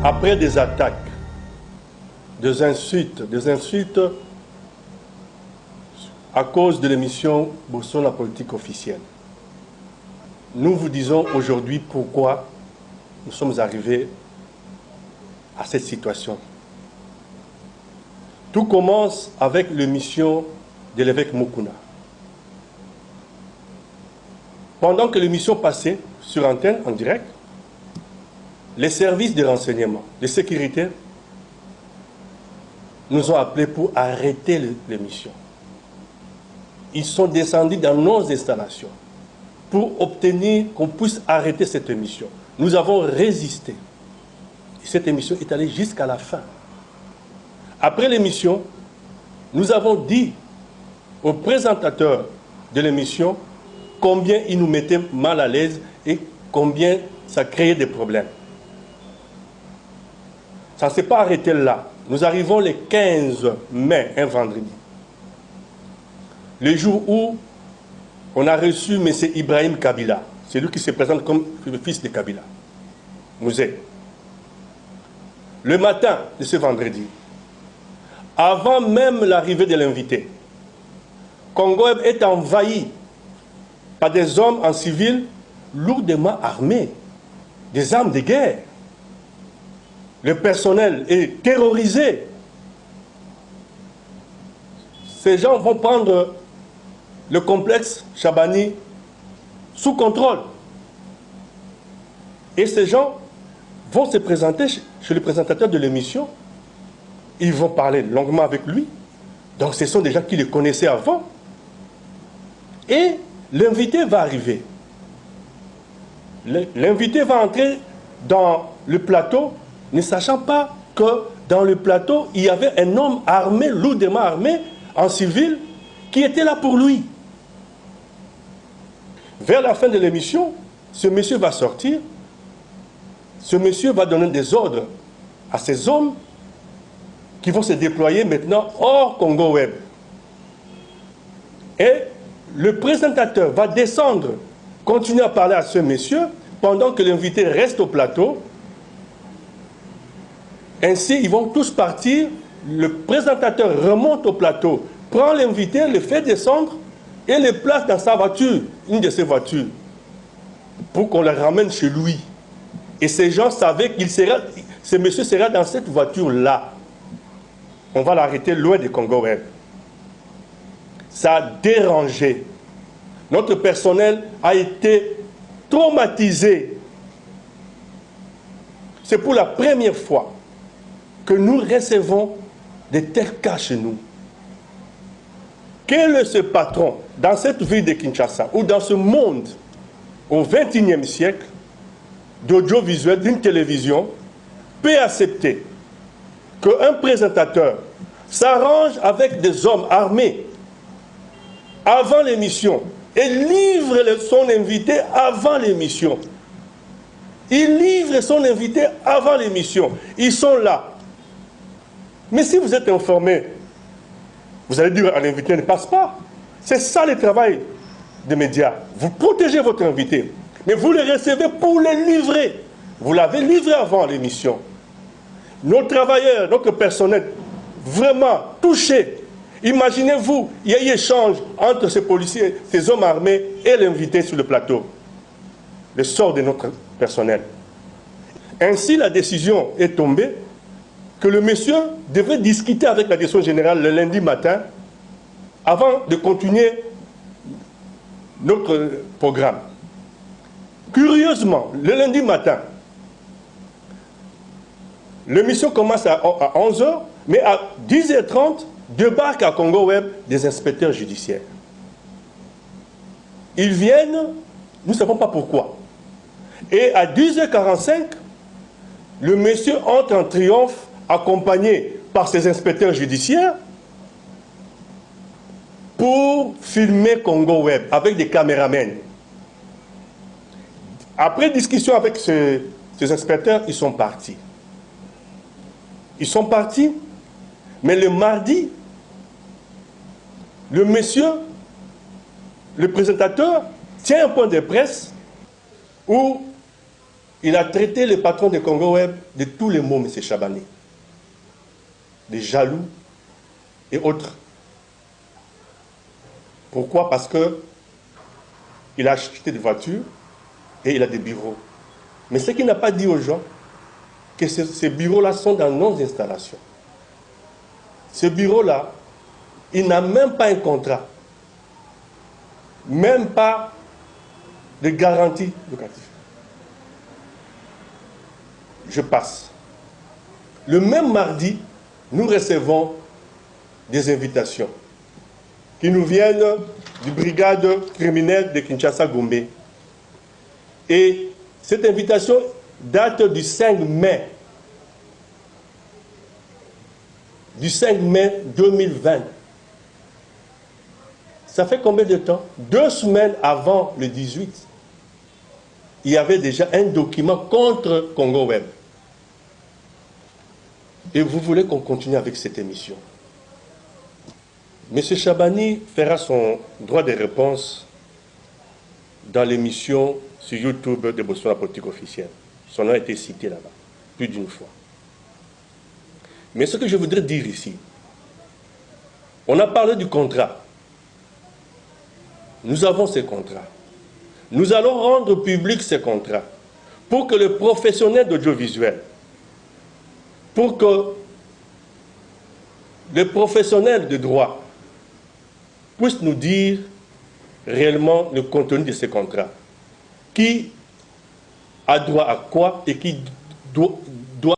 Après des attaques, des insultes à cause de l'émission Bourson, la politique officielle, nous vous disons aujourd'hui pourquoi nous sommes arrivés à cette situation. Tout commence avec l'émission de l'évêque Mukuna. Pendant que l'émission passait sur antenne, en direct, les services de renseignement, de sécurité, nous ont appelés pour arrêter l'émission. Ils sont descendus dans nos installations pour obtenir qu'on puisse arrêter cette émission. Nous avons résisté. Et cette émission est allée jusqu'à la fin. Après l'émission, nous avons dit au présentateur de l'émission combien il nous mettait mal à l'aise et combien ça créait des problèmes. Ça ne s'est pas arrêté là. Nous arrivons le 15 mai, un vendredi. Le jour où on a reçu M. Ibrahim Kabila, c'est lui qui se présente comme le fils de Kabila, Mouzé. Le matin de ce vendredi, avant même l'arrivée de l'invité, Congo est envahi par des hommes en civil lourdement armés, des armes de guerre. Le personnel est terrorisé. Ces gens vont prendre le complexe Chabani sous contrôle. Et ces gens vont se présenter chez le présentateur de l'émission. Ils vont parler longuement avec lui. Donc ce sont des gens qui le connaissaient avant. Et l'invité va arriver. L'invité va entrer dans le plateau, ne sachant pas que dans le plateau, il y avait un homme armé, lourdement armé, en civil, qui était là pour lui. Vers la fin de l'émission, ce monsieur va sortir, ce monsieur va donner des ordres à ces hommes qui vont se déployer maintenant hors Congo Web. Et le présentateur va descendre, continuer à parler à ce monsieur, pendant que l'invité reste au plateau. Ainsi, ils vont tous partir, le présentateur remonte au plateau, prend l'invité, le fait descendre et le place dans sa voiture, une de ses voitures, pour qu'on le ramène chez lui. Et ces gens savaient qu'il sera, ce monsieur sera dans cette voiture-là. On va l'arrêter loin du Congo Web. Ça a dérangé. Notre personnel a été traumatisé. C'est pour la première fois que nous recevons de tels cas chez nous. Quel est ce patron dans cette ville de Kinshasa ou dans ce monde au XXIe siècle d'audiovisuel, d'une télévision, peut accepter qu'un présentateur s'arrange avec des hommes armés avant l'émission et livre son invité avant l'émission? Il livre son invité avant l'émission. Ils sont là. Mais si vous êtes informé, vous allez dire à l'invité ne passe pas. C'est ça le travail des médias. Vous protégez votre invité, mais vous le recevez pour le livrer. Vous l'avez livré avant l'émission. Nos travailleurs, notre personnel, vraiment touchés. Imaginez-vous, il y a eu échange entre ces policiers, ces hommes armés et l'invité sur le plateau. Le sort de notre personnel. Ainsi, la décision est tombée que le monsieur devait discuter avec la direction générale le lundi matin avant de continuer notre programme. Curieusement, le lundi matin, l'émission commence à 11 h, mais à 10 h 30, débarquent à Congo Web des inspecteurs judiciaires. Ils viennent, nous ne savons pas pourquoi. Et à 10 h 45, le monsieur entre en triomphe accompagné par ses inspecteurs judiciaires pour filmer Congo Web avec des caméramens. Après discussion avec ces inspecteurs, ils sont partis. Ils sont partis, mais le mardi, le monsieur, le présentateur, tient un point de presse où il a traité le patron de Congo Web de tous les mots, M. Chabani. Des jaloux et autres. Pourquoi? Parce que il a acheté des voitures et il a des bureaux. Mais ce qu'il n'a pas dit aux gens, que ces bureaux-là sont dans nos installations. Ce bureau-là, il n'a même pas un contrat, même pas de garantie locative. Je passe. Le même mardi, nous recevons des invitations qui nous viennent du brigade criminelle de Kinshasa-Gombe. Et cette invitation date du 5 mai. Du 5 mai 2020. Ça fait combien de temps? 2 semaines avant le 18. Il y avait déjà un document contre Congo Web. Et vous voulez qu'on continue avec cette émission? M. Chabani fera son droit de réponse dans l'émission sur YouTube de Botswana Politique Officielle. Son nom a été cité là-bas, plus d'une fois. Mais ce que je voudrais dire ici, on a parlé du contrat. Nous avons ces contrats. Nous allons rendre public ces contrats pour que les professionnels d'audiovisuel, pour que les professionnels de droit puissent nous dire réellement le contenu de ces contrats. Qui a droit à quoi et qui